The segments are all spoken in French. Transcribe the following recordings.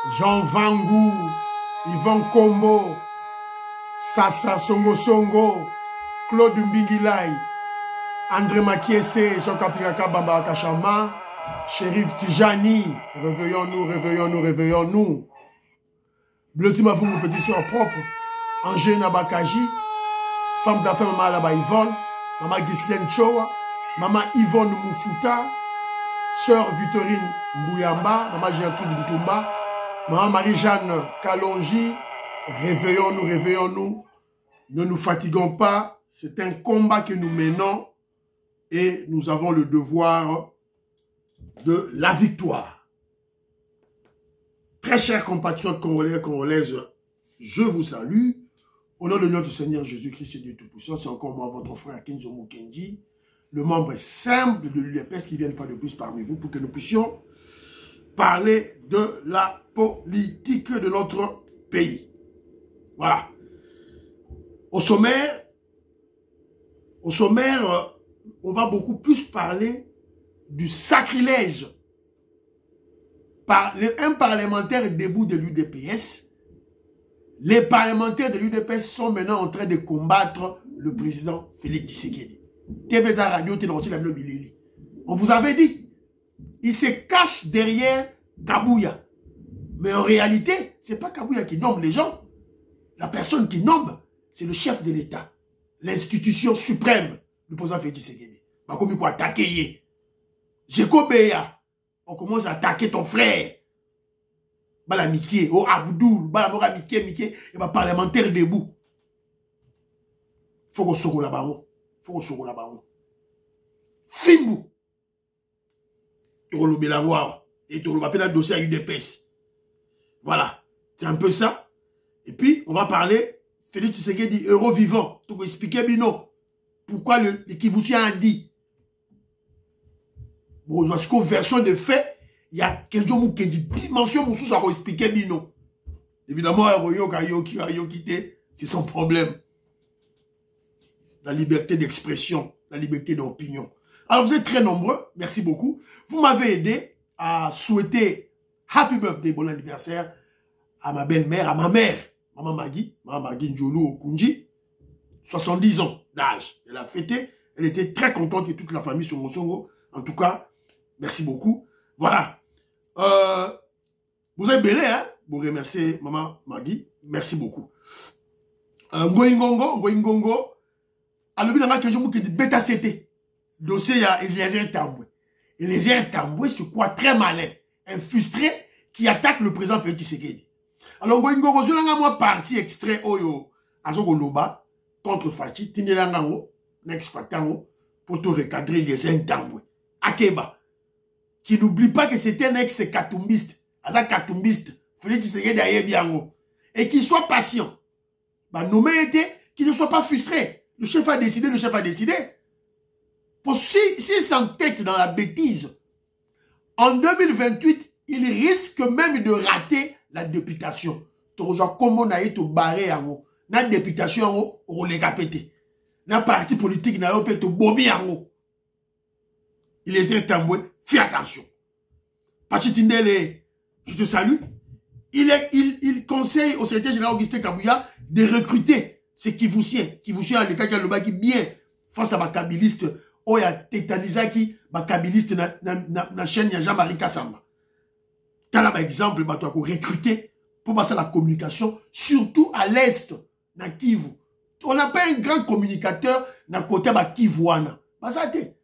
Jean Vangou, Yvan Kombo, Sasa Songo Songo, Claude Mbingilai, André Makiese, Jean Kapiraka Bamba Kachama, Chérif Tijani, réveillons-nous, réveillons-nous, réveillons-nous. Bleuti Mavou, mon petit soeur propre, Angé Nabakaji, femme d'affaires Maman Alaba Yvonne, Maman Ghislaine Chowa, Maman Yvonne Moufuta, Sœur Victorine Mbouyamba, Maman Gertrude Ntumba, Maman Marie-Jeanne Kalonji, réveillons-nous, réveillons-nous. Ne nous fatiguons pas, c'est un combat que nous menons et nous avons le devoir de la victoire. Très chers compatriotes congolais et congolaises, je vous salue. Au nom de notre Seigneur Jésus-Christ et Dieu Tout-Puissant, c'est encore moi, votre frère Kenzo Mukendi, le membre simple de l'UDPS qui vient une fois de plus parmi vous pour que nous puissions parler de la politique de notre pays. Voilà. Au sommaire, on va beaucoup plus parler du sacrilège par un parlementaire debout de l'UDPS. Les parlementaires de l'UDPS sont maintenant en train de combattre le président Félix Tshisekedi. On vous avait dit, il se cache derrière Kabouya. Mais en réalité, ce n'est pas Kabouya qui nomme les gens. La personne qui nomme, c'est le chef de l'État. L'institution suprême du président Félix Tshisekedi. On commence à attaquer. Jekobeya, on commence à attaquer ton frère. Bala Mikie, oh Abdoul, Bala Mora Mikie, et bah parlementaire debout. Faut qu'on sorte là-bas. Faut qu'on sorte là-bas. Fimbu. Tu vas le la voir. Et tu vas appeler le dossier à UDPS. Voilà. C'est un peu ça. Et puis, on va parler, Félix Tshisekedi, euro vivant. Tu vas expliquer, Bino. Pourquoi le Kivoutia a dit. Bon, parce qu'en version de fait, il y a quelque chose qui dit dimension pour ça va expliquer Bino. Évidemment, c'est son problème. La liberté d'expression, la liberté d'opinion. Alors, vous êtes très nombreux, merci beaucoup. Vous m'avez aidé à souhaiter Happy Birthday, bon anniversaire à ma belle-mère, à ma mère, Maman Magui Njolo Okunji, 70 ans d'âge. Elle a fêté, elle était très contente et toute la famille sur mon songo. En tout cas, merci beaucoup. Voilà. Vous êtes belé, hein? Vous remerciez Maman Magui. Merci beaucoup. Ngoingongo. Alors, il y a quelqu'un qui dit bêta CT. Dossier, il y a Eliezer Tamboué. Eliezer Tamboué, c'est quoi? Très malin. Un frustré qui attaque le président Félix Tshisekedi. Alors, Ngoingongo, je l'ai moi parti extrait Oyo, Azoko Loba, contre Fachi, Tindelangango, n'exploitango, pour te recadrer Eliezer Tamboué. Akeba. Qui n'oublie pas que c'était un ex-katumbiste. Aza katumbiste. Félix Tshisekedi aye biango. Et qu'il soit patient. Bah, nommé était, qu'il ne soit pas frustré. Le chef a décidé, le chef a décidé. Pour s'il s'entête dans la bêtise, en 2028, il risque même de rater la députation. Toza comment na yeto barré yango. Na députation yango, on les répété. Na parti politique na yo to bomi yango. Il les a tamboué. Fais attention. Pachitindele, je te salue. Il conseille au secrétaire général Augustin Kabouya de recruter ces Kivoussiens à l'état qui a le bas qui bien face à ma kabiliste, ou ya tétanisaki, ma kabiliste na chaîne ya Jean-Marie Kassamba. T'as par exemple, bah, tu as recruter pour passer la communication, surtout à l'est, na Kivu. On n'a pas un grand communicateur na côté ba Kivouana. Bah, ça a été.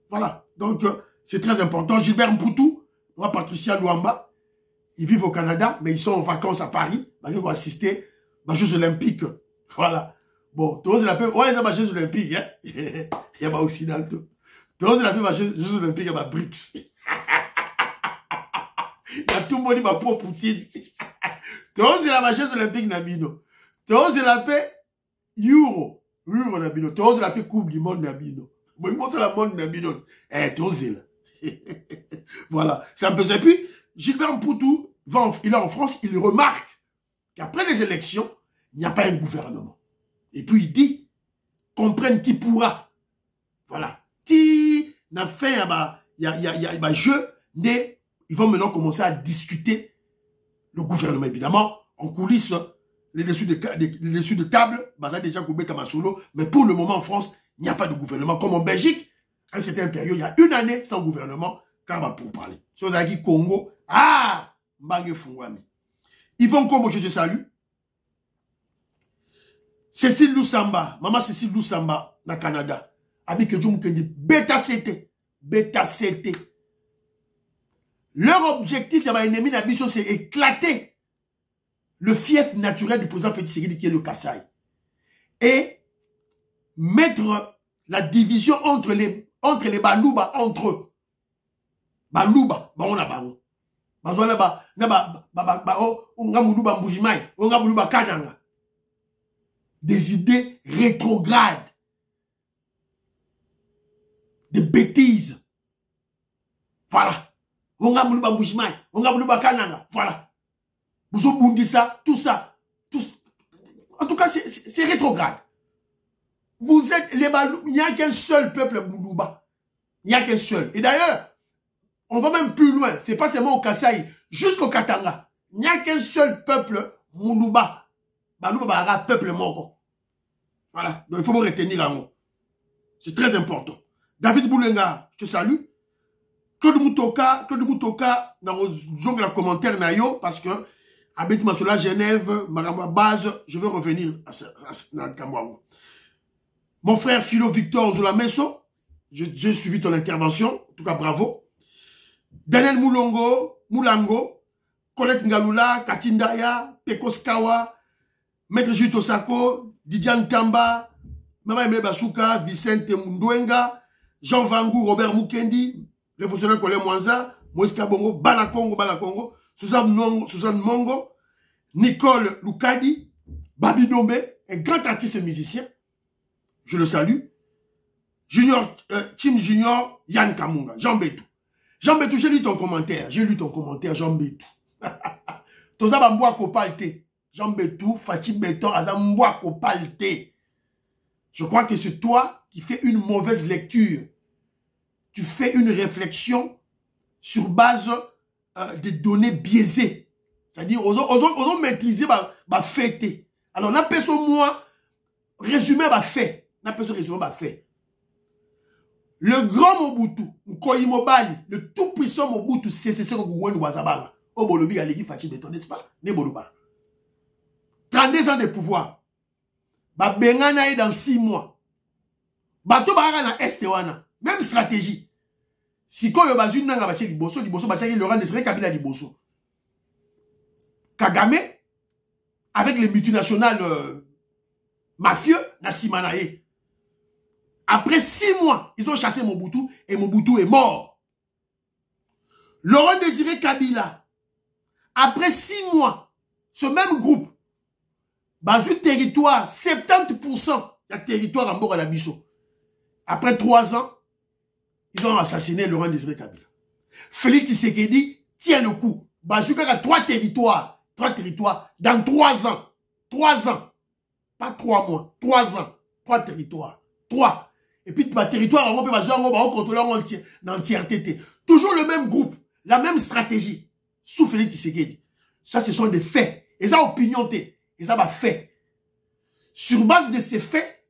Voilà. Donc, c'est très important. Gilbert Mpoutou, Patricia Luamba, ils vivent au Canada, mais ils sont en vacances à Paris. Ils vont assister aux Jeux Olympiques. Voilà. Bon, tous les on les a aux Jeux Olympiques, hein. Il y a pas occidentaux. Tous les aux Jeux Olympiques, il y a BRICS. Il y a tout le monde qui va pour Poutine. Tous les Jeux Olympiques, Nabino. Tous les Euro Nabino. Tous les Coupe du Monde, Nabino. Bon, il montre la monde Nabino. Tous là. Voilà. C'est un peu ça. Et puis, Gilbert Mpoutou, il est en France, il remarque qu'après les élections, il n'y a pas un gouvernement. Et puis il dit, comprenne qui pourra. Voilà. Ti n'a fait, il y a jeu, ils vont maintenant commencer à discuter le gouvernement, évidemment, en coulisses, les dessus de table, bah, déjà Koubé Kamasolo, mais pour le moment en France, il n'y a pas de gouvernement. Comme en Belgique, à une certaine période, il y a une année sans gouvernement, car pour parler. Sur Zaki Congo, Mbangé Fungwami. Yvon Kombo, je te salue. Cécile Loussamba, maman Cécile Loussamba, na Canada. Avec que Djoum Kendi, Beta CT. Beta CT. Leur objectif, ennemi d'ambition, c'est éclater le fief naturel du président Félix Tshisekedi qui est le Kassai. Et mettre la division entre les Balouba, entre eux. Balouba, on a Baou. Des idées rétrogrades. Des bêtises. Voilà. Voilà. Bundisa, tout ça. En tout cas, c'est rétrograde. Vous êtes les Balou. Il n'y a qu'un seul peuple Moulouba. Il n'y a qu'un seul. Et d'ailleurs, on va même plus loin. C'est pas seulement au Kasaï, jusqu'au Katanga. Il n'y a qu'un seul peuple Moulouba. Balouba, peuple Mongo. Voilà. Donc il faut me retenir en haut. C'est très important. David Boulenga, je te salue. Que de Moutoka, dans vos ongles de commentaires, parce que Abeti Masola, Genève, Maramba Base, je vais revenir à Kamwaou. Mon frère Philo Victor Zolameso, j'ai suivi ton intervention, en tout cas bravo. Daniel Moulango, Colette Ngalula, Katindaya, Pekoskawa, Maître Juto Sako, Didiane Tamba, Mama Emile Basuka, Vicente Mundwenga, Jean Vangou, Robert Mukendi, Révolutionnaire Colin Mwanza, Moïse Kabongo, Balakongo, Suzanne Mongo, Nicole Lukadi, Babi Dombe, un grand artiste et musicien. Je le salue. Tim Junior, Yann Kamunga, Jean Betou. Jean Betou, j'ai lu ton commentaire, Jean Betou. Toza Bamboua Kopalte. Jean Betou, Fatih Beton, Azamboua Kopalte. Je crois que c'est toi qui fais une mauvaise lecture. Tu fais une réflexion sur base des données biaisées. C'est-à-dire, osons maîtriser ma fait. Alors, n'a pas sur moi, résumé ma fait. Le grand Mobutu, Nkoyimobali, le tout puissant Mobutu, c'est ce que vous voyez, Wazabala. Au Bolobi, Alegi Fatih Beton, n'est-ce pas? Ne Boloba. 32 ans de pouvoir. Bengana dans 6 mois. Bato Baraka na Estewana. Même stratégie. Si quand il y a nanga bache liboso bache Laurent Désiré Kabila liboso. Kagame avec les multinationales mafieux na Simanaye. Après 6 mois, ils ont chassé Mobutu et Mobutu est mort. Laurent Désiré Kabila, après 6 mois, ce même groupe, bazou territoire, 70% de territoire en bord à la Bisso. Après 3 ans, ils ont assassiné Laurent Désiré Kabila. Félix Tshisekedi tient le coup. Bazou a 3 territoires dans 3 ans. 3 ans. Pas 3 mois. 3 ans. 3 territoires. 3. Et puis, ma territoire, on peut contrôler l'entièreté. Toujours le même groupe. La même stratégie. Sous Félix Tshisekedi. Ça, ce sont des faits. Et ça, opinion, et ça va fait. Sur base de ces faits,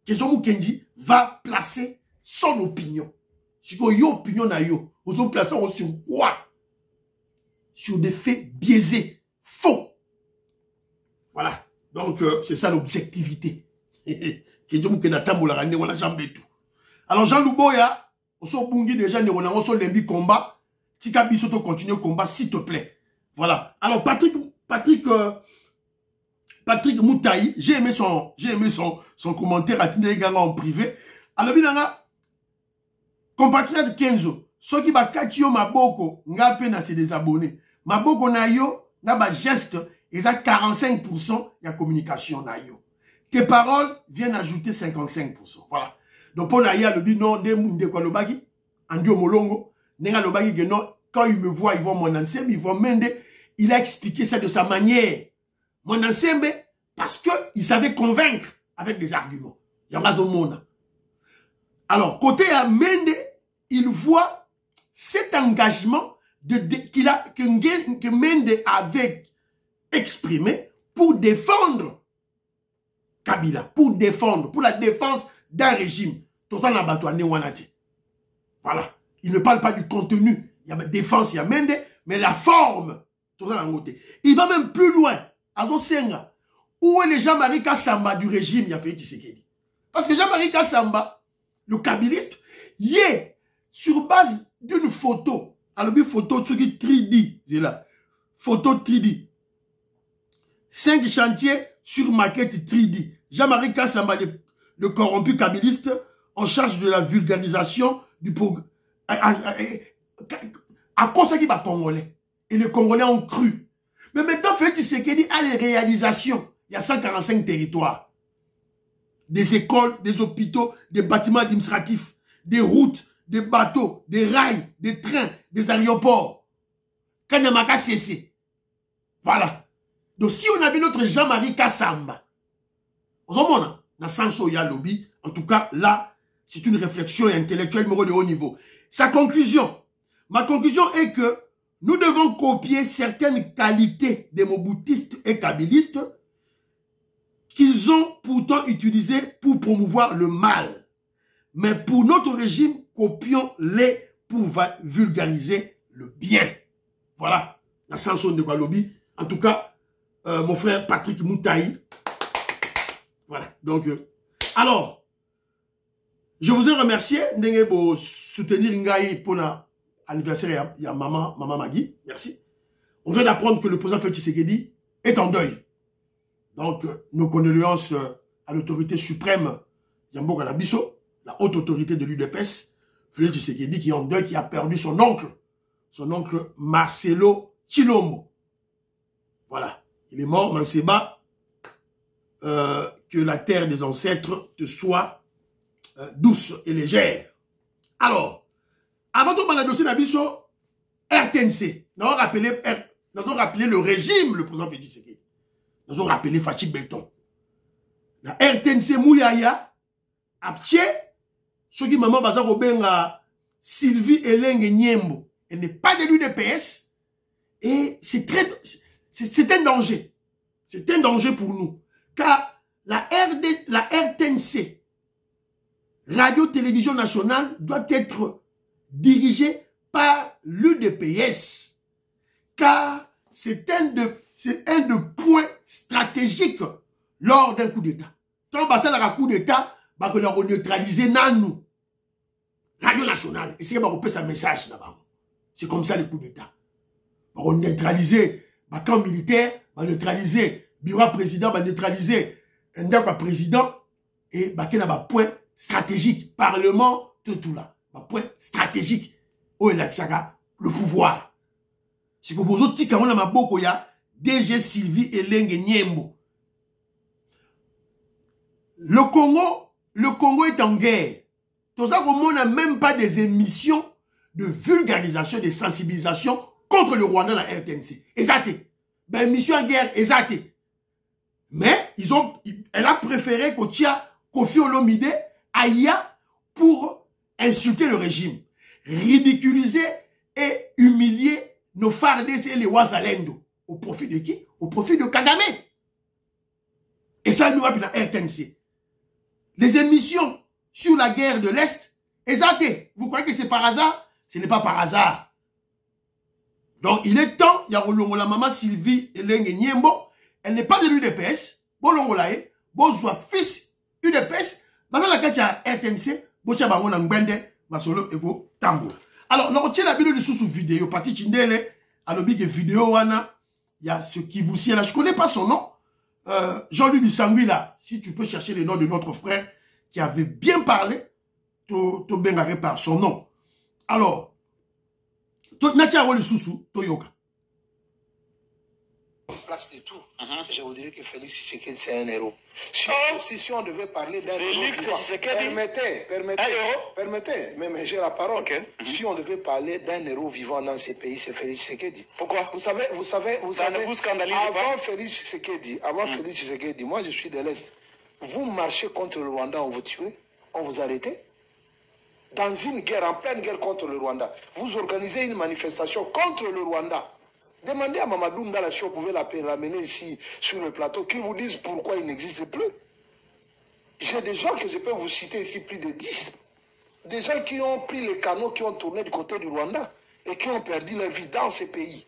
Kejon Mukendi va placer son opinion. Si vous avez une opinion, vous avez placé sur quoi? Sur des faits biaisés, faux. Voilà. Donc, c'est ça l'objectivité. Alors, Jean Louboya, on s'en bungi déjà, on s'en lembi combat. Tika Bisoto continue le combat, s'il te plaît. Voilà. Alors, Patrick Moutaï, j'ai aimé son commentaire à Tine Ganga en privé. Alors, binanga, compatriote Kenzo, ceux qui va katio maboko, nga pe na se désabonner. Maboko na yo, na ba geste, ils a 45% de communication na yo. Tes paroles viennent ajouter 55%. Voilà. Donc, pour naïa, le binon, de quoi le bagui, Andio Molongo, nenga le bagui, quand ils me voient, ils voient mon ensemble, ils voient Mende, il a expliqué ça de sa manière. Mon ensemble, parce qu'il savait convaincre avec des arguments. Il y en a au monde. Alors, côté à Mende, il voit cet engagement que Mende a exprimé pour défendre Kabila, pour la défense d'un régime. Total Nabatouane Wanati. Voilà. Il ne parle pas du contenu. Il y a défense, il y a Mende, mais la forme. Total Nangote. Il va même plus loin. Azo Senga. Où est le Jean-Marie Kassamba du régime, il y a fait Tshisekedi. Parce que Jean-Marie Kassamba, le kabiliste, y est sur base d'une photo. Alors, une photo 3D. C'est là. Photo 3D. 5 chantiers sur maquette 3D. Jean-Marie Kassamba, le corrompu kabiliste, en charge de la vulgarisation du programme. À cause de qui va Congolais. Et les Congolais ont cru. Mais maintenant, Félix Tshisekedi a les réalisations. Il y a 145 territoires. Des écoles, des hôpitaux, des bâtiments administratifs, des routes, des bateaux, des rails, des trains, des aéroports. Kanyamaka cessé. Voilà. Donc si on avait notre Jean-Marie Kassamba, en tout cas, là, c'est une réflexion intellectuelle de haut niveau. Sa conclusion. Ma conclusion est que nous devons copier certaines qualités des moboutistes et kabylistes qu'ils ont pourtant utilisées pour promouvoir le mal. Mais pour notre régime, copions-les pour vulgariser le bien. Voilà. La chanson de Gualobi. En tout cas, mon frère Patrick Moutaï. Voilà. Donc, alors, je vous ai remercié de soutenir Ngaï pour l'anniversaire. Il y a maman Magui. Merci. On vient d'apprendre que le président Félix Tshisekedi est en deuil. Donc, nos condoléances à l'autorité suprême Yambo Galabiso, la haute autorité de l'UDPS, Félix Tshisekedi qui est en deuil, qui a perdu son oncle Marcelo Chilombo. Voilà. Il est mort, Manseba. Que la terre des ancêtres te soit douce et légère. Alors, avant de parler de dossier d'Abisso, RTNC, nous avons rappelé le régime, le président Félix Tshisekedi. Nous avons rappelé Fachi Béton. La RTNC Mouyaya, Aptché, ce qui maman Baza Robenga, Sylvie Elenge Niembo, elle n'est pas de l'UDPS, et c'est un danger. C'est un danger pour nous. Car la RTNC, Radio-Télévision Nationale, doit être dirigée par l'UDPS. Car c'est un de points stratégiques lors d'un coup d'État. Quand on passe à un coup d'État, on va neutraliser nous. Radio Nationale. Et c'est qu'on peut un message là-bas. C'est comme ça le coup d'État. On va neutraliser le camp militaire, on va neutraliser le bureau président, on va neutraliser un président et on va un point stratégique. Parlement, tout là. Un point stratégique. Où est le pouvoir. C'est que vous autres, quand on a beaucoup, il y a DG Sylvie Elenge Niembo. Le Congo est en guerre. Tout ça, on n'a même pas des émissions de vulgarisation, de sensibilisation contre le Rwanda, la RTNC. Exacté. Ben, mission en guerre, exacté. Mais, elle a préféré Kofi Olomide Aya pour insulter le régime. Ridiculiser et humilier nos FARDC et les Ouazalendo. Au profit de qui? Au profit de Kagame. Et ça, nous avons la RTNC. Les émissions sur la guerre de l'Est, exacté. Vous croyez que c'est par hasard? Ce n'est pas par hasard. Donc, il est temps, il y a la maman Sylvie Elenge Niembo, elle n'est pas de l'UDPS, bolongolae, bozwa fils UDPS, dans la carte à RTNC, bocha bango na ngbende, masolo ego tambo. Alors, nous retient la vidéo sous vidéo, parti chindele, alobi que vidéo wana, il y a ce qui vous sied là, je connais pas son nom, Jean-Louis Bissangui là, si tu peux chercher le nom de notre frère qui avait bien parlé, to bengaré par son nom. Alors, place de tout. Je vous dirais que Félix Tshisekedi, c'est un héros. Si on devait parler d'un héros, permettez, mais j'ai la parole. Okay. Si on devait parler d'un héros vivant dans ces pays, c'est Félix Tshisekedi. Pourquoi? Vous savez, avant Félix Tshisekedi, moi je suis de l'Est. Vous marchez contre le Rwanda, on vous tue, on vous arrête. Dans une guerre, en pleine guerre contre le Rwanda, vous organisez une manifestation contre le Rwanda. Demandez à Mamadou Ndala si on pouvait l'amener ici sur le plateau, qu'il vous dise pourquoi il n'existe plus. J'ai des gens que je peux vous citer ici, plus de 10. Des gens qui ont pris les canaux, qui ont tourné du côté du Rwanda et qui ont perdu leur vie dans ces pays.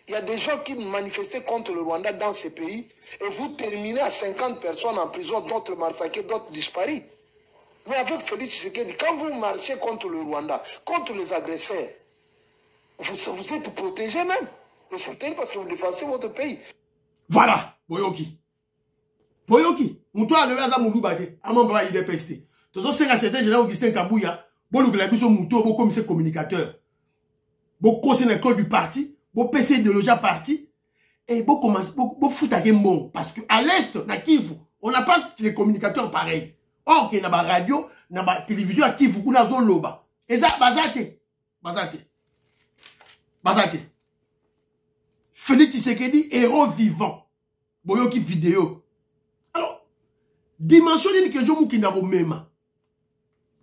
Il y a des gens qui manifestaient contre le Rwanda dans ces pays et vous terminez à 50 personnes en prison, d'autres massacrés, d'autres disparus. Mais avec Félix Tshisekedi, quand vous marchez contre le Rwanda, contre les agresseurs, vous êtes protégé même. Et soutenu parce que vous défendez votre pays. Voilà, Boyoki. Boyoki, Moutoua le Aza Mouloubake, Amamba il est pesté. Tous ceux qui c'était général Augustin Kabouya, bon le glabus Moutoua, bon comme communicateur. Bon conseil l'école du parti, bon PC idéologie parti, et bon commence, bon fout à bon. Parce que à l'Est, na Kivu, on n'a pas les communicateurs pareils. Or, qu'il y a la radio, la télévision à Kivu, on a Zoloba. Et ça, Bazate. Félix Tshisekedi, héros vivant. Boyoki vidéo. Alors, dimensionner que je m'ouvre dans vos mêmes.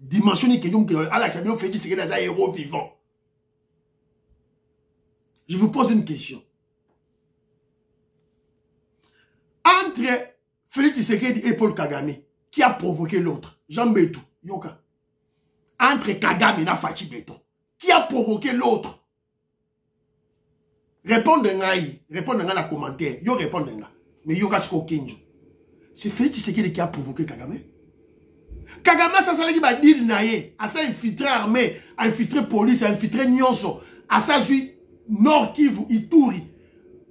Dimensionner que je m'ouvre. Alex, Félix Tshisekedi est un héros vivant. Je vous pose une question. Entre Félix Tshisekedi et Paul Kagame, qui a provoqué l'autre? Jean Betou, Yoka. Entre Kagame et Fachi Beton, qui a provoqué l'autre? Répondez dans la commentaire. Yo répondez dans. Mais yo kasko Kenjo. C'est Félix Tshisekedi qui a provoqué Kagame. Kagame ça ça dit ba dire naie, a ça infiltré armée, infiltré police, infiltré Nyonso, a ça jui Nord Kivu, Ituri,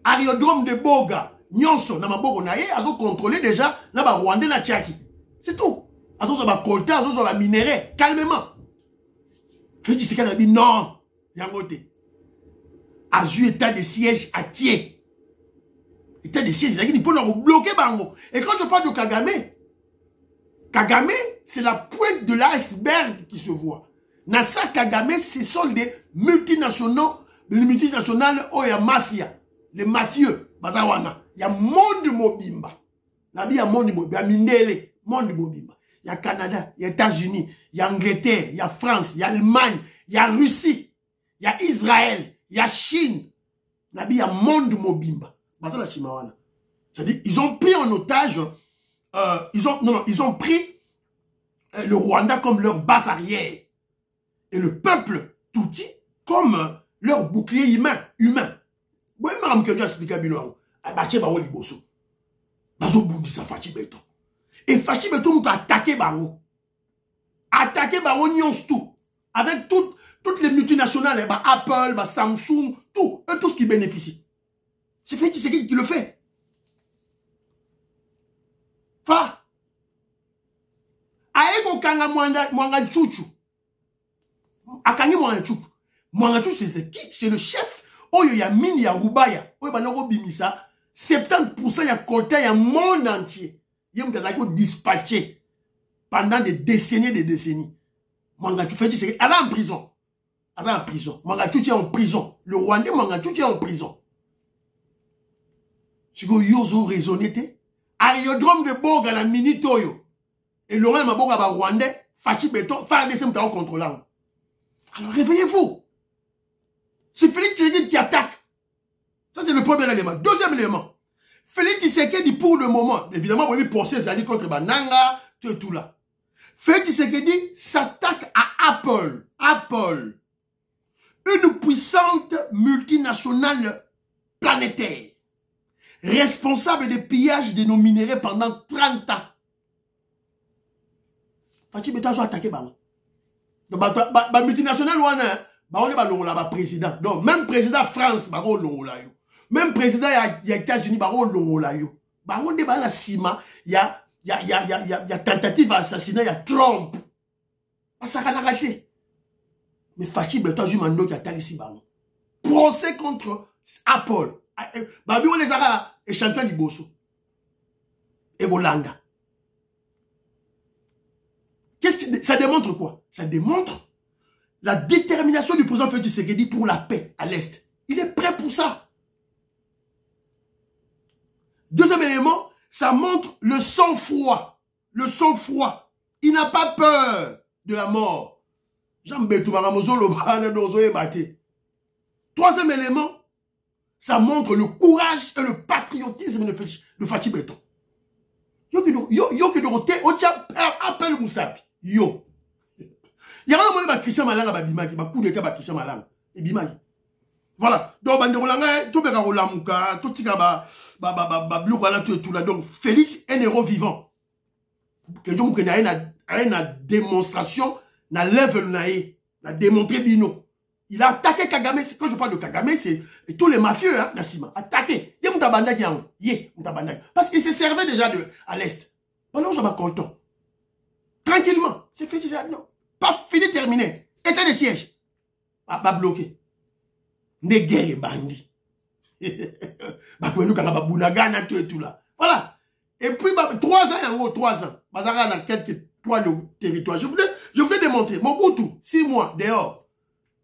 aérodrome de Boga, Nyonso na maboko naie, a contrôler déjà na ba Rwanda na Tchaki. C'est tout. A ça ba colta, a ça ba minerai, calmement. Félix Tshisekedi a dit non, yangote. A joué état de siège à Thiers. État de siège, il peut nous bloquer Bango. Et quand je parle de Kagame, Kagame, c'est la pointe de l'iceberg qui se voit. Nasa Kagame, ce sont des multinationaux, les multinationales, oh, il y a mafia, les mafieux, Bazawana. Il y a monde mobimba. Il y a monde mobimba, il y a Mindele, monde mobimba. Il y a Canada, il y a États-Unis, il y a Angleterre, il y a France, il y a Allemagne, il y a Russie, il y a Israël. Il y a Chine. Il y a monde mobimba. C'est-à-dire, ils ont pris en otage, ils ont pris le Rwanda comme leur base arrière. Et le peuple Tutsi comme leur bouclier humain. Bon, madame, que je explique à Bino. Abaché Bawo Liboso. Bazo Bundisa Fachi Beton. Et Fachi Beton nous a attaqué Bawo. Attaqué Bawo Nyons tout. Avec toutes les multinationales, bah Apple, bah Samsung, tout ce qui bénéficie. C'est Félix Tshisekedi qui le fait. Voilà. Aeko kanga mwanga chuchu. Akangi mwanga chuchu. Mwanga chuchu c'est qui? C'est le chef. Oyo ya mine ya Rubaya. Oyo banoko bimisa. 70% ya kolta ya monde entier. Yem kazako dispatché pendant des décennies. Mwanga chuchu Félix Tshisekedi. Elle est en prison. Elle est en prison. Mangachuchi est en prison. Le Rwandais Mangachuchi est en prison. Si vous avez raisonné, aérodrome de Boga, la mini Toyo. Et Laurent Maboga, Rwandais, Fachi Beton, FARDC, Mtao contrôlant. Alors réveillez-vous. C'est Félix Tshisekedi qui attaque. Ça, c'est le premier élément. Deuxième élément. Félix Tshisekedi, pour le moment, évidemment, vous avez pensé, ça dit contre Bananga, tout là. Félix Tshisekedi s'attaque à Apple. Une puissante multinationale planétaire, responsable des pillages de nos minéraux pendant 30 ans. Fachi Beton a attaqué Bango. Donc, la multinationale, on est président. Donc, même président France, même président des États-Unis, il y a Sima, il y a tentative d'assassinat, il y a Trump. Ça a raté. Mais Fachi Beton a eu un ici. Procès contre Apple. Babi, on les a échantillons Liboso. Et Hollanda. Ça démontre quoi? Ça démontre la détermination du président Félix Tshisekedi pour la paix à l'Est. Il est prêt pour ça. Deuxième élément, ça montre le sang-froid. Le sang-froid. Il n'a pas peur de la mort. Troisième élément, Ça montre le courage et le patriotisme de Fathi Beton. Yo qui appelle Moussapi. Yo. Il y a un moment Christian Malanga babimaki, ba coup de cas Christian Malanga et bimaki. Voilà. Donc bande rolanga to beka rolamuka, to tika ba blou voilà tout là. Donc Félix est un héros vivant. Que je vous na démonstration na level naé, na démontré bino. Il a attaqué Kagame. Quand je parle de Kagame, c'est tous les mafieux, hein, Nassima. Attaqué. Yé Moutabandaki, yé Moutabandaki. Parce qu'il se servait déjà à l'Est. Pendant que je m'accorde content. Tranquillement. C'est fait, non. Pas fini, terminé. État de siège. Pas bloqué. Des guerres et bandits. Tout là. Voilà. Et puis, 3 ans, en gros, 3 ans. Bazara dans quelques points de territoire. Je voulais démontrer. Mobutu, 6 mois, dehors.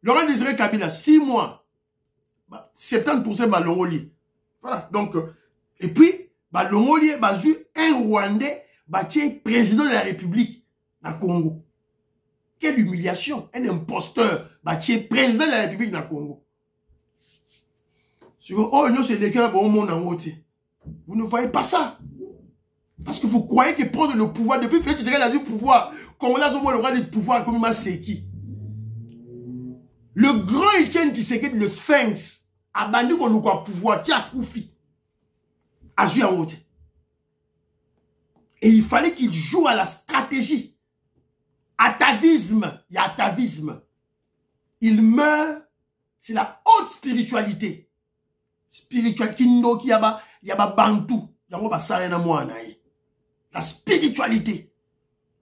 Laurent Désiré Kabila, 6 mois. 70% de Longoli. Voilà. Donc, et puis, Longoli, un Rwandais, président de la République, na Congo. Quelle humiliation. Un imposteur, président de la République, na Congo. Oh, non, c'est lesquels au monde en haut. Vous ne voyez pas ça. Parce que vous croyez que prendre le pouvoir, depuis Félix Tshisekedi a eu le pouvoir, comme là, on aura le pouvoir, comme il m'a séqué. Le grand Etienne Tshisekedi, le Sphinx, a bandu qu'on nous a pouvoir, tiens, Koufi, a joué en haute. Et il fallait qu'il joue à la stratégie. Atavisme, il y a atavisme. Il meurt, c'est la haute spiritualité. Spiritualité, il y a Bantou, il y a la spiritualité.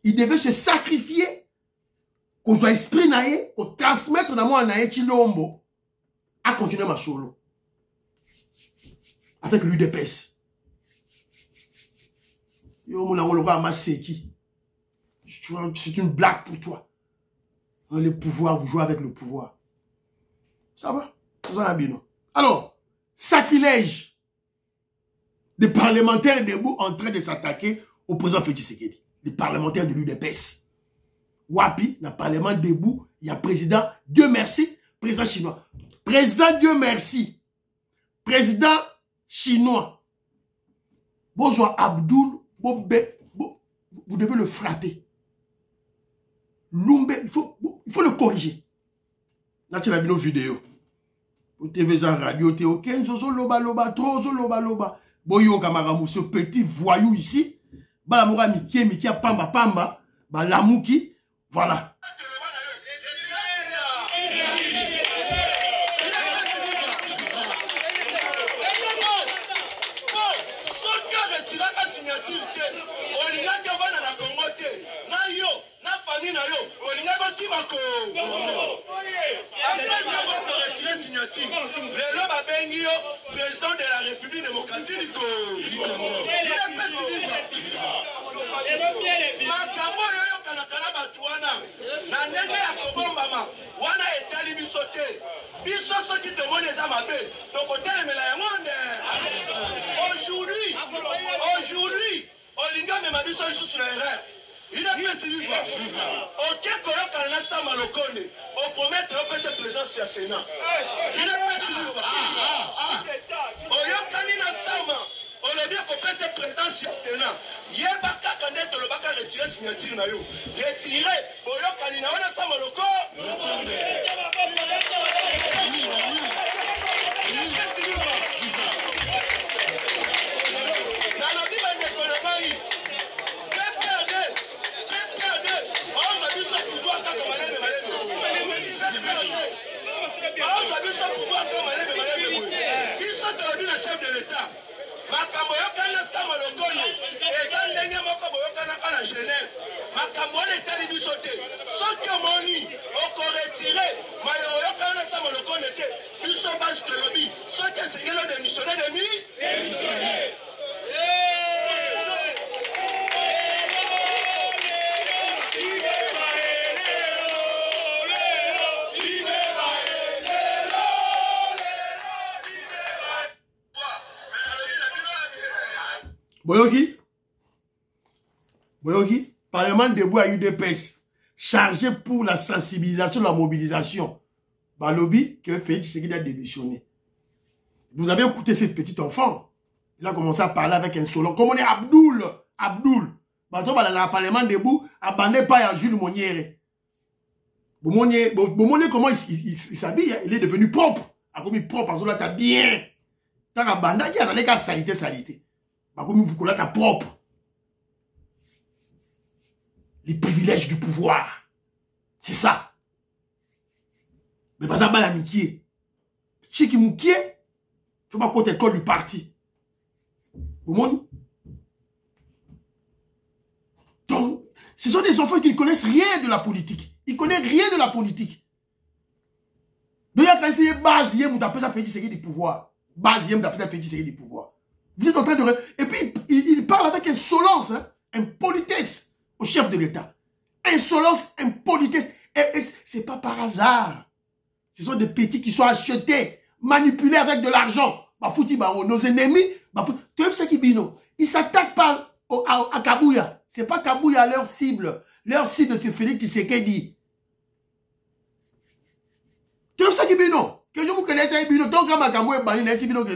Il devait se sacrifier qu'on soit esprit naïe, qu'on transmettre dans moi naïe Chilombo, à continuer ma solo. Avec l'UDPS. C'est une blague pour toi. Le pouvoir, vous jouez avec le pouvoir. Ça va? Vous en avez bien. Alors, sacrilège des parlementaires debout en train de s'attaquer au président Félix Tshisekedi. Les parlementaires de l'UDPS. Wapi, dans le parlement debout, il y a président, Dieu merci, président chinois. Président, Dieu merci. Président chinois. Bonjour Abdoul Bobe, vous devez le frapper. Lumbe, il faut le corriger. Là, tu as vu nos vidéos. Pour TV en radio, tu es ok, zozo loba loba, trop zo loba loba. Boyo Kamaramu, ce petit voyou ici. Balamura Miki a pamba pamba. Balamouki. Voilà. Le Babengio, président de la République démocratique du Congo. Makambo yoyo kanakana batuana. Na nene ya kobombama. Wana etali bisote. Biso soki tomone eza mabe. Tokotelemela ya monde. Aujourd'hui, Olinga mema biso lisusu na erreur. Il a fait suivi quoi? Ok, Koyoka na Sama Lokone, au promettre au PC présence à Sénat. Il a fait suivi quoi? Oyoka ni na Sama, on a bien qu'on PC présence à Sénat. Yebaka Kaneto le baka retirer signature na yo. Retirer, Oyoka ni na ona Sama Lokone. Il a fait suivi quoi? Dans la vie, on ne connaît pas. Chef de l'État, Makambo Yokana Sama Lokone, et Zandenge Moko Boyokana Kana Genève, Makambo l'État de Bissoté, Soke Moni, Oko retiré, Mayo Yokana Sama Lokone, Bisso Bas de Lobby, Soke Segelo de missionnaire de mi. Boyoki, Parlement debout à UDPS, chargé pour la sensibilisation, la mobilisation. Balobi, que Félix Tshisekedi a démissionné. Vous avez écouté ce petit enfant. Il a commencé à parler avec insolence. Comme on est Abdoul. Abdoul. Bateau, dans le parlement debout, abandonné par Jules Monnière. Bomonier, comment il s'habille, il est devenu propre. A comme il propre, parce que là, t'as bien. T'as un banda qui a qu'à salité. Comme vous connaissez, t'as propre. Les privilèges du pouvoir. C'est ça. Mais pas ça, l'amitié. Chiki Moukié, faut pas côté école du parti. Bomoni. Donc, ce sont des enfants qui ne connaissent rien de la politique. Ils ne connaissent rien de la politique. Donc, il y a quand même base, il y a ça fait du pouvoir. Base, il y a ça fait du pouvoir. Vous êtes en train de... Et puis, il parle avec insolence, hein, impolitesse au chef de l'État. Insolence, impolitesse. Et c'est pas par hasard. Ce sont des petits qui sont achetés, manipulés avec de l'argent. Nos ennemis, tu sais ce qui bino. Ils s'attaquent pas à Kabouya. C'est pas Kabouya leur cible. Leur cible, c'est Félix Tshisekedi. Tu sais ce qui bino. Que je vous connaisse un bino. Donc, quand Kabouya bani,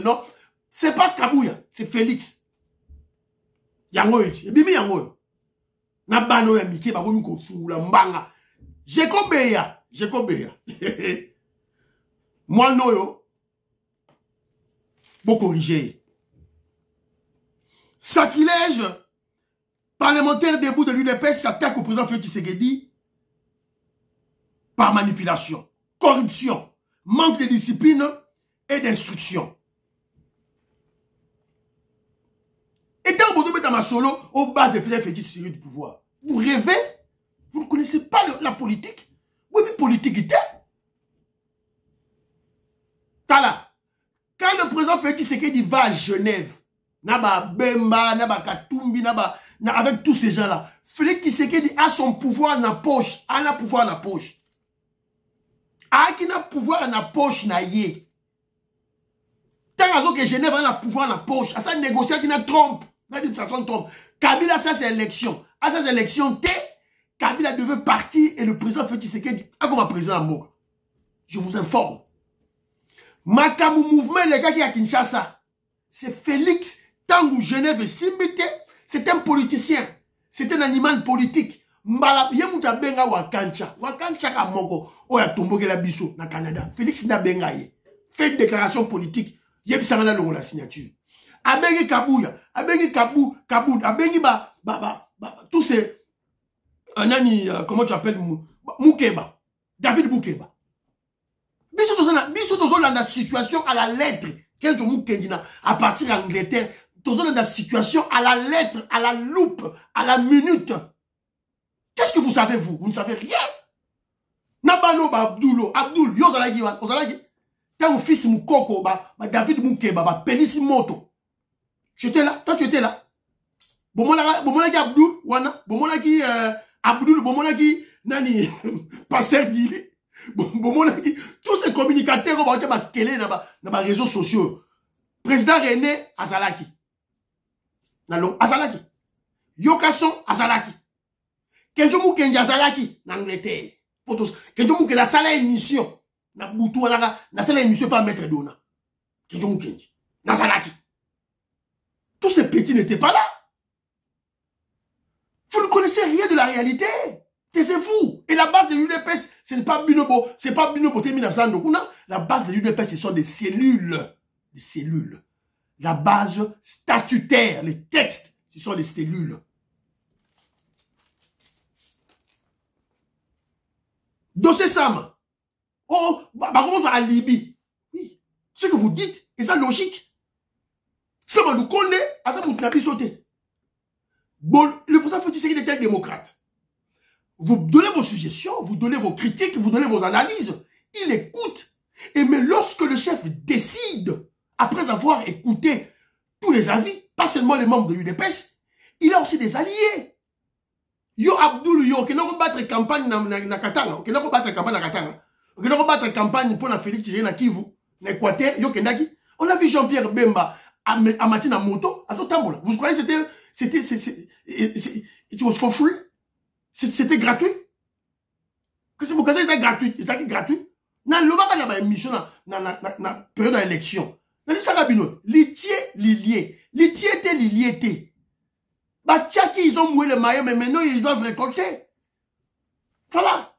non. C'est pas Kabouya, c'est Félix. Yangoy. Et bimi yangoy. Na bano ya miki ba gomi ko fula mbanga. Jekobeya. Moi noyo. Bon corriger. Sacrilège. Parlementaire debout de l'UDPS s'attaque au président Félix Tshisekedi par manipulation, corruption, manque de discipline et d'instruction. Et tant que vous êtes à ma solo, au bas du président Félix Tshisekedi du pouvoir, vous rêvez? Vous ne connaissez pas la politique? Oui, mais politique était. Tala. Quand le président Félix Tshisekedi va à Genève, Naba Bemba, Naba Katumbi, avec tous ces gens-là, Félix Tshisekedi a son pouvoir dans la poche. A un pouvoir dans la poche. A qui a pouvoir dans la poche, na yé. Tant que Genève a un pouvoir dans la poche. A ça négocier qui n'a trompe. N'a dit ça son trompe. Kabila, ça c'est élection. À ça c'est élection, Kabila devait partir et le président Félix Tshisekedi a comme un président à mort. Je vous informe. Makamu mouvement, les gars qui à Kinshasa, c'est Félix Tangu Genève et Simbité, c'est un politicien, c'est un animal politique. Mbala, yemuta benga wakancha ka moko, oya tomboke la biso na Canada. Félix na benga ye. Fait une déclaration politique, yebisanga longo la signature. Abengi Kabouya, abengi Kabou, abengi tous ces, comment tu appelles, Moukeba, David Moukeba. Biso dans la situation à la lettre. Quel à partir d'Angleterre, dans la situation à la lettre, à la loupe, à la minute. Qu'est-ce que vous savez, vous? Vous ne savez rien. Nabano Abdoul, Yozalagi, t'as fils Moukoko, David Moukeba, Pénis Moto. J'étais là, toi tu étais là. Bomonaki Abdoul, Wana, Bomonaki Abdoul, Bomonaki Nani, Pasteur Dili. Tous ces communicateurs vont dans les réseaux sociaux. Président René Azalaki. Azalaki. Yokason Azalaki. Kenjo Moukenji Azalaki. N'Angleterre. Kenjo Moukenji la salle émission. Na Boutou na salle émission pas mettre Dona. Kenjo Moukenji. Azalaki. Tous ces petits n'étaient pas là. Vous ne connaissez rien de la réalité. Taisez-vous. Et la base de l'UDPS, ce n'est pas Binobo. C'est pas Binobo Teminasandokuna. La base de l'UDPS, ce sont des cellules. Des cellules. La base statutaire, les textes, ce sont des cellules. Dossier Sam. Oh, comment ça à Libye? Oui. Ce que vous dites, est ça logique? Ça va nous connaître, à ça vous n'avez sauté. Bon, le président Félix Tshisekedi était démocrate. Vous donnez vos suggestions, vous donnez vos critiques, vous donnez vos analyses. Il écoute. Et mais lorsque le chef décide, après avoir écouté tous les avis, pas seulement les membres de l'UDPS, il a aussi des alliés. Yo Abdoul Yo, qui n'a pas battre campagne na Katanga, qui n'a pas battre campagne na Katanga, qui n'a pas battre campagne pour la Félix Tshisekedi na Kivu, na Équateur, Yo Kendaki. On a vu Jean-Pierre Bemba à Matina Moto, à tout Tambola. Vous croyez que it was for free? C'était gratuit. Que c'est pour que c'était gratuit. C'était gratuit. Dans le moment où il y a une émission, dans la période d'élection, Litié, lilié. Litié était lilié. Bah, tchaki, ils ont moué le maillot, mais maintenant, ils doivent récolter. Voilà.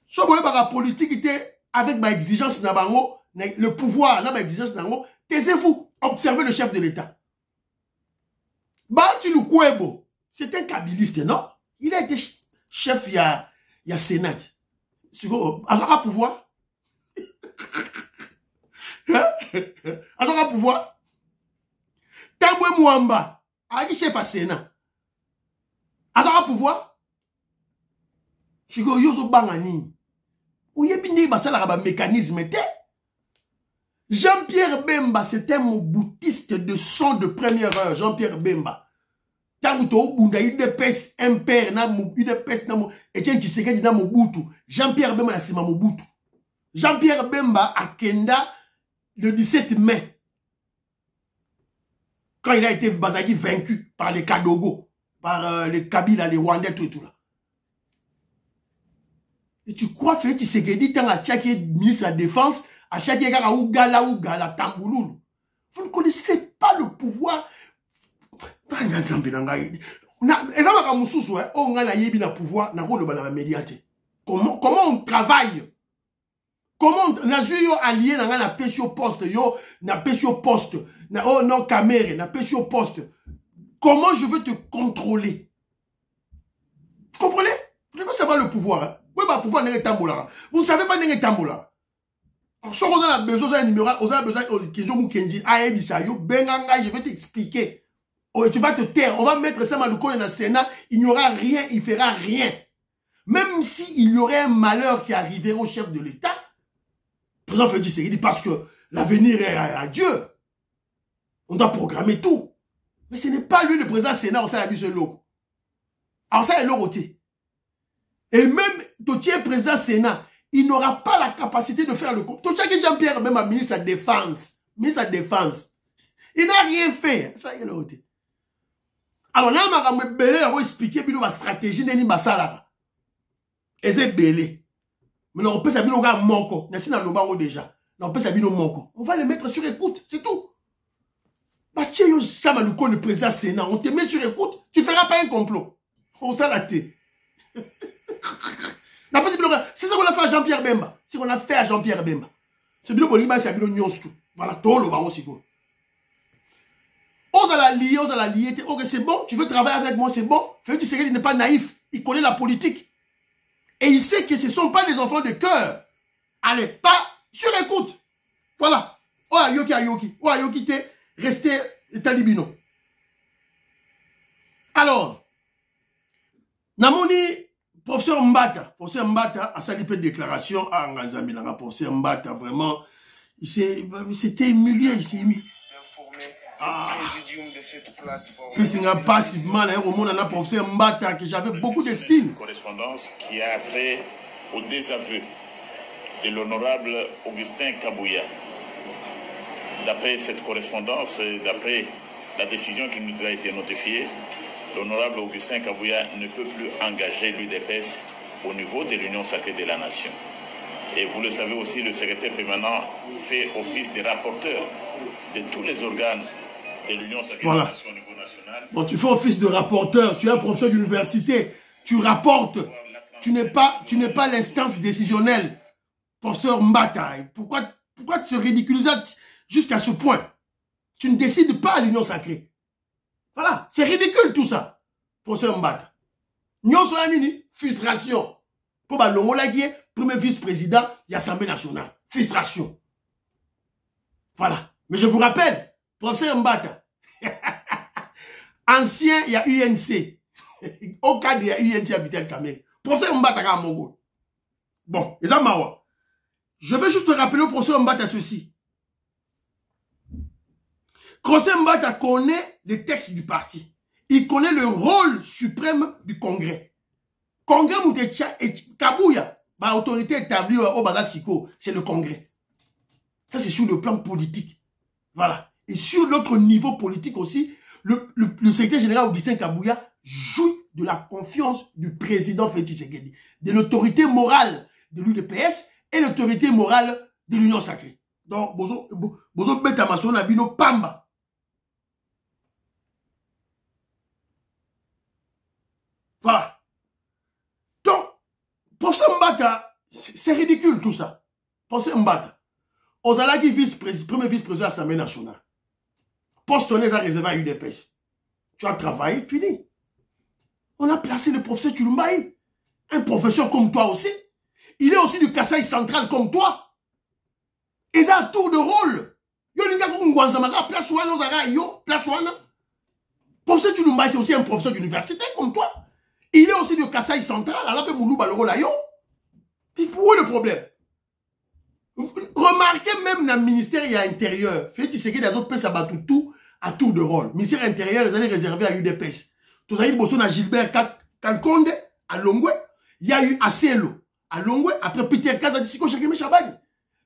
Si vous voyez, la politique était avec ma exigence, le pouvoir, ma exigence, taisez-vous, observez le chef de l'État. Bah, tu le Kouebo, c'est un kabiliste, non? Il a été chef, il y a Sénat. Azora pouvoir? Azora pouvoir? Tamboué Mouamba, a dit chef à Sénat. Azora pouvoir? Chigo Yozo Bangani. Où y a bien des mécanisme. Jean-Pierre Bemba, c'était mon boutiste de son de première heure. Jean-Pierre Bemba. Jean-Pierre Bemba, c'est ma Mobutu. Jean-Pierre Bemba à Kenda le 17 mai. Quand il a été vaincu par les Kadogo, par les Kabila, les Rwandais, tout et tout là. Et tu crois que Tshisekedi, tant à Tchaki, ministre de la Défense, à Tchaki, Ougala, Tambouloulou. Vous ne connaissez pas le pouvoir. Comment on travaille? Comment on a allié dans la pêche au poste, na pêche au poste, oh non, caméra, na pêche au poste. Comment je veux te contrôler? Vous comprenez? Je veux savoir le pouvoir. Hein? Oui, bah, pouvoir n'est pas tambola. Vous ne savez pas n'est pas tambola. Alors, si on a besoin d'un numéro, on a besoin de Kenji, je vais t'expliquer. Oh, tu vas te taire. On va mettre ça dans le Sénat. Il n'y aura rien, il fera rien. Même s'il y aurait un malheur qui arriverait au chef de l'État, le président Félix Tshisekedi, parce que l'avenir est à Dieu. On doit programmer tout. Mais ce n'est pas lui le président Sénat, on s'est habillé sur l'eau. Alors ça est l'eau. Et même, Totier président Sénat, il n'aura pas la capacité de faire le coup. Totier Jean-Pierre, même un ministre de la Défense. Ministre de la Défense. Il n'a rien fait. Ça y est l'eau. Alors là, on va expliquer la stratégie de Nimbasala. Et c'est belé. Mais on peut s'habiller au gars manco. Déjà. On peut s'habiller au manco. On va les mettre sur écoute, c'est tout. Bah, tiens, le président Sénat, on te met sur écoute, tu ne feras pas un complot. On s'en raté. C'est ça qu'on a fait à Jean-Pierre Bemba. C'est ce qu'on a fait à Jean-Pierre Bemba. C'est bien que c'est bien tout. Voilà, tout le baron c'est bon. On a lié. Ok, c'est bon, tu veux travailler avec moi, c'est bon. Félix Tshisekedi n'est pas naïf. Il connaît la politique. Et il sait que ce ne sont pas des enfants de cœur. Allez, pas sur écoute. Voilà. Oh, Ayoki. Oh, Ayoki, t'es resté talibino. Alors, Namoni, professeur Mbata a sali peu de déclaration à Ngazambi. Professeur Mbata, vraiment, il s'était humilié. Il s'est humilié. Puis c'est passivement, au monde, on a professeur Mbata, que j'avais beaucoup d'estime. Une correspondance qui a trait au désaveu de l'honorable Augustin Kabouya. D'après cette correspondance, d'après la décision qui nous a été notifiée, l'honorable Augustin Kabouya ne peut plus engager l'UDPS au niveau de l'Union sacrée de la Nation. Et vous le savez aussi, le secrétaire permanent fait office de rapporteur de tous les organes de l'Union sacrée de la Nation au niveau national. Bon, tu fais office de rapporteur, tu es un professeur d'université, tu rapportes, tu n'es pas l'instance décisionnelle. Professeur Mbata, pourquoi tu se ridiculises jusqu'à ce point? Tu ne décides pas à l'Union sacrée. Voilà, c'est ridicule tout ça. Professeur Mbata. Nyon so nini frustration. Pour ba longo la qui est premier vice-président de l'Assemblée nationale. Frustration. Voilà. Mais je vous rappelle, professeur Mbata, ancien, il y a UNC. Au cadre, il y a UNC à Vitel Kamel. Professeur Mbata à Mongo. Bon, et ça mawa. Je vais juste te rappeler au professeur Mbata ceci. Professeur Mbata connaît les textes du parti. Il connaît le rôle suprême du Congrès. Congrès Moutetia et Kabouya, ma autorité établie au Bazasiko, c'est le Congrès. Ça, c'est sur le plan politique. Voilà. Et sur l'autre niveau politique aussi, le secrétaire général Augustin Kabouya jouit de la confiance du président Félix Tshisekedi, de l'autorité morale de l'UDPS et l'autorité morale de l'Union sacrée. Donc, bozo beta maso na bino pamba. Voilà. Donc, pour ce Mbata, c'est ridicule tout ça. Pour ce Mbata. Ozalaki premier vice-président de l'Assemblée nationale. Poste on les a réservé à UDPS. Tu as travaillé, fini. On a placé le professeur Chulumbaï. Un professeur comme toi aussi. Il est aussi du Kasaï central comme toi. Et ça a tour de rôle. Yo linga kungwanzamaka place wana ozara yo place wana. Professeur Chulumbaï c'est aussi un professeur d'université comme toi. Il est aussi du Kasaï central. Alors que Moulouba le rôle là yo. Et pour où le problème? Remarquez même dans le ministère intérieur. Faites ce qu'il y a d'autres pays à tout à tour de rôle. Ministère intérieur les années réservées à UDPS. Tout ça il bosse à Gilbert Kankonde à Longwe. Il y a eu Acelo à Longwe. Après Peter Kaza Dissiko Chakeme Chabani.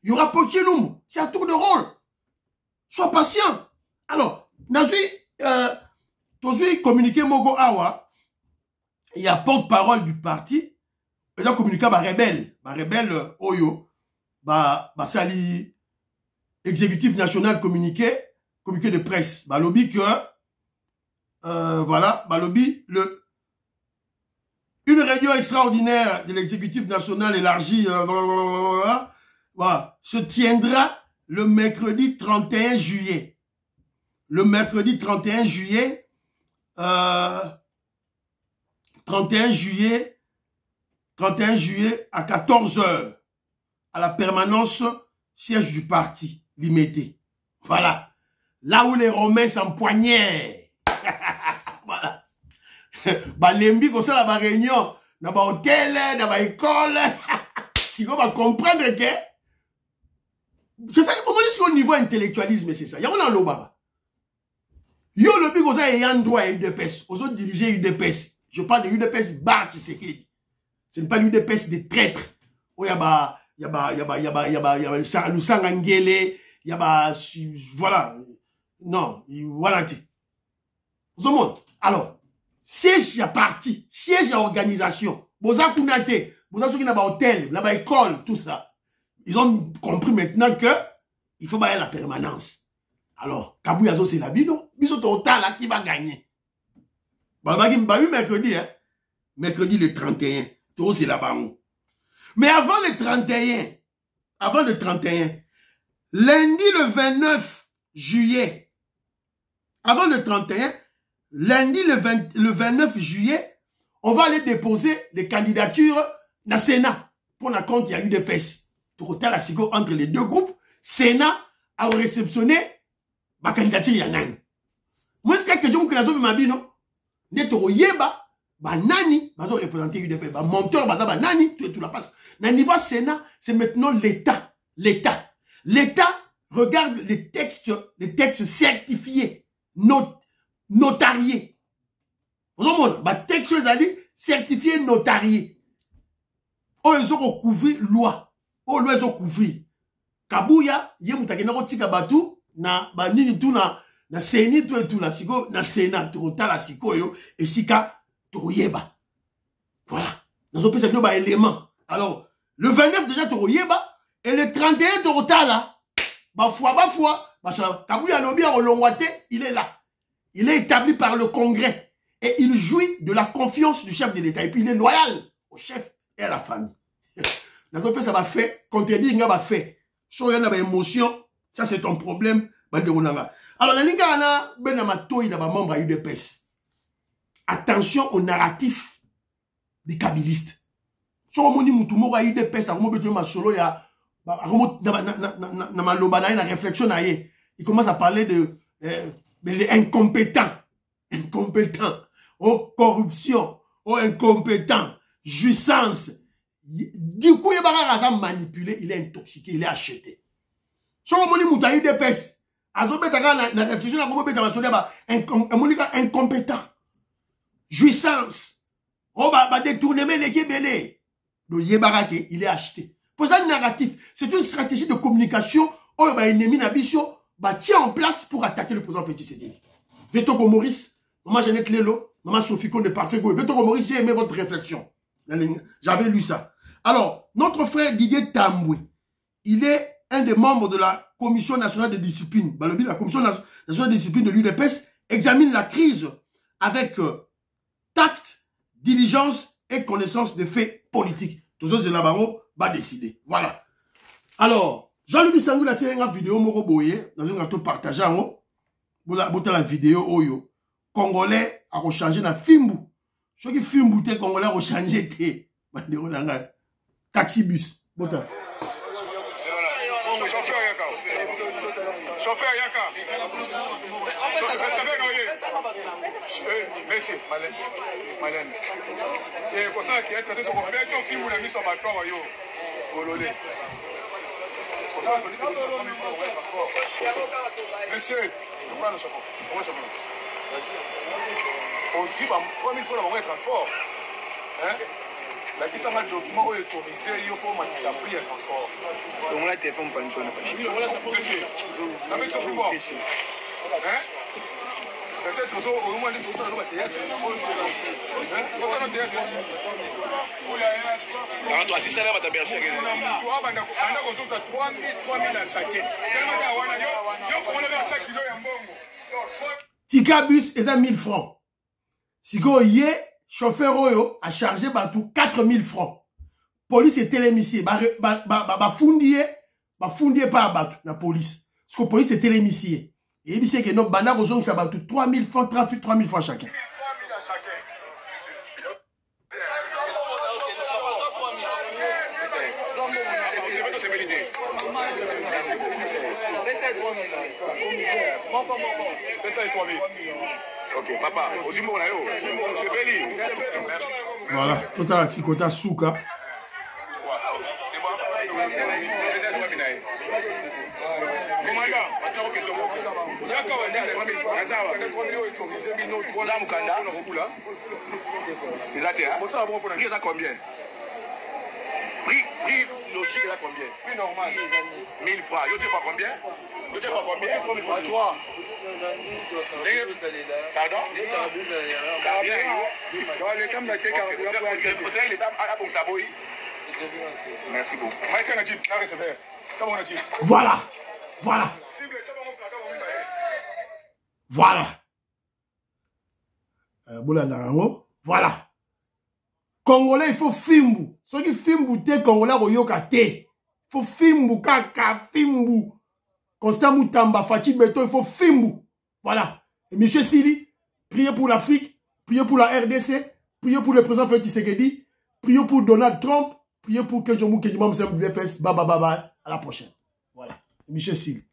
Il y aura Pocheloum. C'est un tour de rôle. Sois patient. Alors, dans ce communiqué Mogo Awa, il y a porte-parole du parti. Ils ont communiqué à rebelle Oyo. Sali exécutif national communiqué de presse. Lobby que, voilà, lobby une réunion extraordinaire de l'exécutif national élargi, voilà, se tiendra le mercredi 31 juillet. Le mercredi 31 juillet, 31 juillet à 14 h. À la permanence siège du parti limité. Voilà. Là où les Romains s'empoignaient. Voilà. Lembi comme ça la réunion dans ba hôtel, dans ba école. Si on va comprendre que c'est ça comment dire sur le niveau intellectualisme c'est ça. Il y a on en baba. Yo le bi comme ça et un droit UDPS. Aux autres diriger UDPS. Je parle de UDPS bar qui c'est qui. Ce n'est pas l'UDPS des traîtres. Oh yaba le Sangangele, voilà. Non, voilà. Alors, siège à parti, siège à organisation. Boza Kunate, Boza Soki n'a hôtel, là-bas école, tout ça. Ils ont compris maintenant que il faut aller à la permanence. Alors, Kabouyazo c'est la bino, biso total là qui va gagner. Mercredi, hein. Mercredi le 31, tout c'est là-bas. Mais avant le 31, lundi le 29 juillet, avant le 31, lundi le 29 juillet, on va aller déposer les candidatures dans le Sénat. Pour la compte, il y a eu des PES. Tout à la sigo entre les deux groupes, Sénat a réceptionné ma candidature, il y en a une. Moi, c'est que je vous dis, ma non? Neto yeba, ba nani, ba zo représenter UDP, ba monteur, ba za ba nani, tout la passe. Dans le niveau Sénat, c'est maintenant l'État. L'État regarde les textes certifiés, notariés. Vous comprenez? Les textes certifiés, notariés. Oh, ils ont couvert loi. Oh, ils ont couvert. Kabouya, yemutake na kotika batu, na banini tout na seni tout et tout la siko, na Sénat, tout la siko yo, et sika, tout yeba. Voilà. Dans un peu, c'est deux éléments. Alors, le 29 déjà Toroyeba et le 31 Torota là. Kabouya Nobia Olongwate, il est là. Il est établi par le Congrès et il jouit de la confiance du chef de l'État. Et puis il est loyal au chef et à la famille. Dans un peu, ça va faire, contredire, il va faire. Si il y a des émotions, ça c'est ton problème. Alors, la Liga Ana, Benamatoï, d'abord membre à UDPS. Attention au narratif des kabylistes. Si on dit que tout a eu des pèses, il commence à parler de incompétents. Incompétents. Oh, corruption. Oh, incompétent. Jouissance. Du coup, il va manipuler, il est intoxiqué, il est acheté. Si on dit que tu as eu des pèses, la réflexion, incompétent. Jouissance. Oh, détourner les kébélés. Donc, Yebarake, il est acheté. Pour ça, le narratif, c'est une stratégie de communication. Oh, ennemi Nabisio, tient en place pour attaquer le président Félix Tshisekedi. Vetoko Maurice, maman Jeannette Lelo, maman Sophie Konde Parfait Goé. Vetoko Maurice, j'ai aimé votre réflexion. J'avais lu ça. Alors, notre frère Didier Tamboué, il est un des membres de la Commission nationale de discipline, la Commission nationale de discipline de l'UDPS examine la crise avec tact, diligence et connaissance des faits politiques. Tout ça, c'est là-bas, va décider. Voilà. Alors, Jean-Louis Sangou a tiré une vidéo, Moro Boye, dans un gâteau partagé, la vidéo, Oyo. Congolais a changé na Fimbu. Ce qui Fimbu, te Congolais a changé, te. Taxi bus. Bota. Chauffeur Yaka. Monsieur, Malène. Et pour ça, qui est traité de faire ton film ou la mise en bâton, yo. Bololé. Monsieur, nous prenons le chapeau. On va chapeau. On dit, 3000 fois, on va transport. Hein? La question de document est autorisé, il faut mettre la prise à transport. Donc on a téléphone pour une chose. Monsieur, la mission pour moi. Hein? Peut-être au moins les personnes dans le théâtre. Hein? Au théâtre. Alors toi, si ça va t'apercevoir que tu as banda ko ça 3000 à chacun. Tellement que wana yo faut lever 5 kilos ya mbongo. Tika bus eza 1000 francs. Siko ye chauffeur Oyo a chargé batou 4000 francs. Police est télémissé. Ba fundier par batou la police. Parce que police est télémissé. Et il dit que nos banda kozong ça batou 3000 francs, 3000 francs chacun. 3000 à chacun. Ok, papa, voilà, total Tikota Souka. Prix logique, là combien? Prix normal. 1000 francs. Je sais pas combien? Je sais pas combien? 3. Pardon? Merci beaucoup. Voilà. Voilà. Voilà. Voilà. Congolais, il faut Fimbu. Ceux qui Fimbu te Congolais royoka te. Il faut Fimbu kaka Fimbu. Constant Moutamba, Fatih Beto, il faut Fimbu. Voilà. Et monsieur Sili, priez pour l'Afrique, priez pour la RDC, priez pour le président Félix Tshisekedi, priez pour Donald Trump, priez pour Kenjomou Kenjimam Sem DPS. Bye bye bye bye. À la prochaine. Voilà. Et monsieur Sili.